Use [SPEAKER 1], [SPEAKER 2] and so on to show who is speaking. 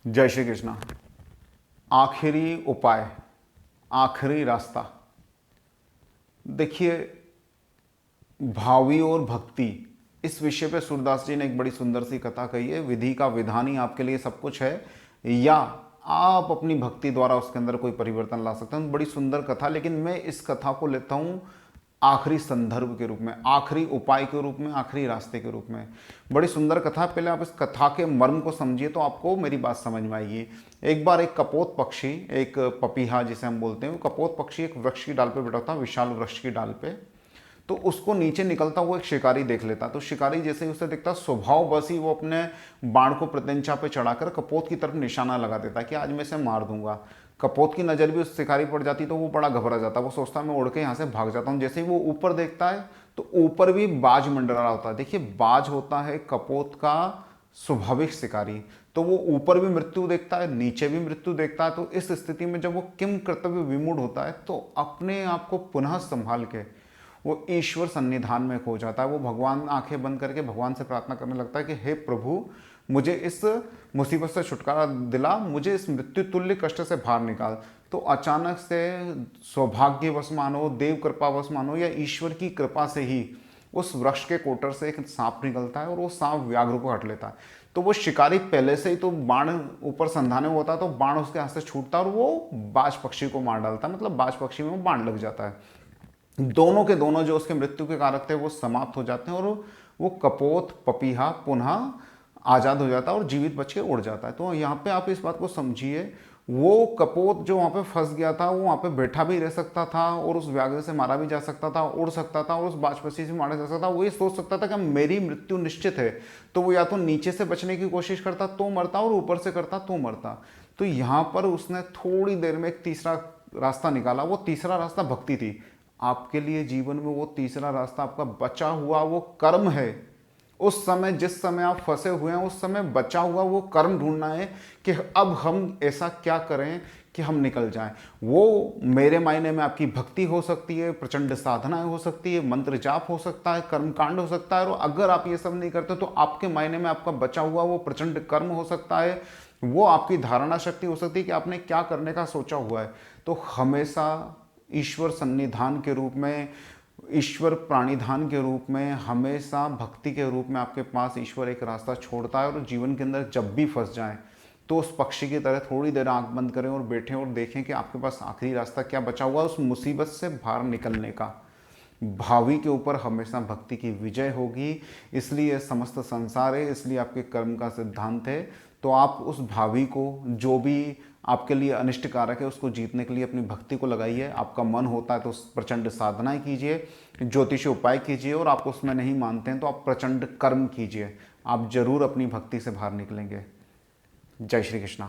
[SPEAKER 1] जय श्री कृष्णा। आखिरी उपाय, आखिरी रास्ता। देखिए, भावी और भक्ति, इस विषय पे सूरदास जी ने एक बड़ी सुंदर सी कथा कही है। विधि का विधान ही आपके लिए सब कुछ है, या आप अपनी भक्ति द्वारा उसके अंदर कोई परिवर्तन ला सकते हैं। बड़ी सुंदर कथा, लेकिन मैं इस कथा को लेता हूँ आखिरी संदर्भ के रूप में, आखिरी उपाय के रूप में, आखिरी रास्ते के रूप में। बड़ी सुंदर कथा। पहले आप इस कथा के मर्म को समझिए तो आपको मेरी बात समझ में आएगी। एक बार एक कपोत पक्षी, एक पपीहा जिसे हम बोलते हैं, वो कपोत पक्षी एक वृक्ष की डाल पे बैठा था, विशाल वृक्ष की डाल पे। तो उसको नीचे निकलता हुआ एक शिकारी देख लेता। तो शिकारी जैसे ही उसे देखता, स्वभाव बस ही वो अपने बाण को प्रत्यंचा पे चढ़ाकर कपोत की तरफ निशाना लगा देता कि आज मैं इसे मार दूंगा। कपोत की नज़र भी उस शिकारी पड़ जाती तो वो बड़ा घबरा जाता। वो सोचता मैं उड़ के यहाँ से भाग जाता हूँ। जैसे ही वो ऊपर देखता है तो ऊपर भी बाज मंडरा होता है। देखिए, बाज होता है कपोत का स्वाभाविक शिकारी। तो वो ऊपर भी मृत्यु देखता है, नीचे भी मृत्यु देखता है। तो इस स्थिति में जब वो किम कर्तव्य विमूढ़ होता है तो अपने आप को पुनः संभाल के वो ईश्वर सन्निधान में खो जाता है। वो भगवान, आंखें बंद करके भगवान से प्रार्थना करने लगता है कि हे प्रभु, मुझे इस मुसीबत से छुटकारा दिला, मुझे इस मृत्यु तुल्य कष्ट से बाहर निकाल। तो अचानक से सौभाग्यवश मानो, देव कृपावश मानो, या ईश्वर की कृपा से ही उस वृक्ष के कोटर से एक सांप निकलता है और वो सांप व्याघ्र को हट लेता है। तो वो शिकारी पहले से ही तो बाण ऊपर संधाने में होता है, तो बाण उसके हाथ से छूटता है और वो बाज पक्षी को मार डालता है। मतलब बाज पक्षी में वो बाण लग जाता है। दोनों के दोनों जो उसके मृत्यु के कारक थे वो समाप्त हो जाते हैं और वो कपोत पपीहा पुनः आज़ाद हो जाता है और जीवित बच के उड़ जाता है। तो यहाँ पे आप इस बात को समझिए, वो कपोत जो वहाँ पे फंस गया था वो वहाँ पे बैठा भी रह सकता था और उस व्याघ्र से मारा भी जा सकता था, उड़ सकता था और उस बाजपसी से मारा जा सकता था। वो ये सोच सकता था कि मेरी मृत्यु निश्चित है। तो वो या तो नीचे से बचने की कोशिश करता तो मरता, और ऊपर से करता तो मरता। तो यहाँ पर उसने थोड़ी देर में एक तीसरा रास्ता निकाला। वो तीसरा रास्ता भक्ति थी। आपके लिए जीवन में वो तीसरा रास्ता आपका बचा हुआ वो कर्म है। उस समय, जिस समय आप फंसे हुए हैं, उस समय बचा हुआ वो कर्म ढूंढना है कि अब हम ऐसा क्या करें कि हम निकल जाएं। वो मेरे मायने में आपकी भक्ति हो सकती है, प्रचंड साधनाएं हो सकती है, मंत्र जाप हो सकता है, कर्मकांड हो सकता है। और अगर आप ये सब नहीं करते तो आपके मायने में आपका बचा हुआ वो प्रचंड कर्म हो सकता है। वो आपकी धारणा शक्ति हो सकती है कि आपने क्या करने का सोचा हुआ है। तो हमेशा ईश्वर सन्निधान के रूप में, ईश्वर प्राणिधान के रूप में, हमेशा भक्ति के रूप में आपके पास ईश्वर एक रास्ता छोड़ता है। और जीवन के अंदर जब भी फंस जाएं तो उस पक्षी की तरह थोड़ी देर आंख बंद करें और बैठें और देखें कि आपके पास आखिरी रास्ता क्या बचा हुआ है उस मुसीबत से बाहर निकलने का। भावी के ऊपर हमेशा भक्ति की विजय होगी। इसलिए समस्त संसार है, इसलिए आपके कर्म का सिद्धांत है। तो आप उस भावी को, जो भी आपके लिए अनिष्ट कारक है, उसको जीतने के लिए अपनी भक्ति को लगाइए। आपका मन होता है तो प्रचंड साधनाएं कीजिए, ज्योतिषीय उपाय कीजिए, और आप उसमें नहीं मानते हैं तो आप प्रचंड कर्म कीजिए। आप जरूर अपनी भक्ति से बाहर निकलेंगे। जय श्री कृष्णा।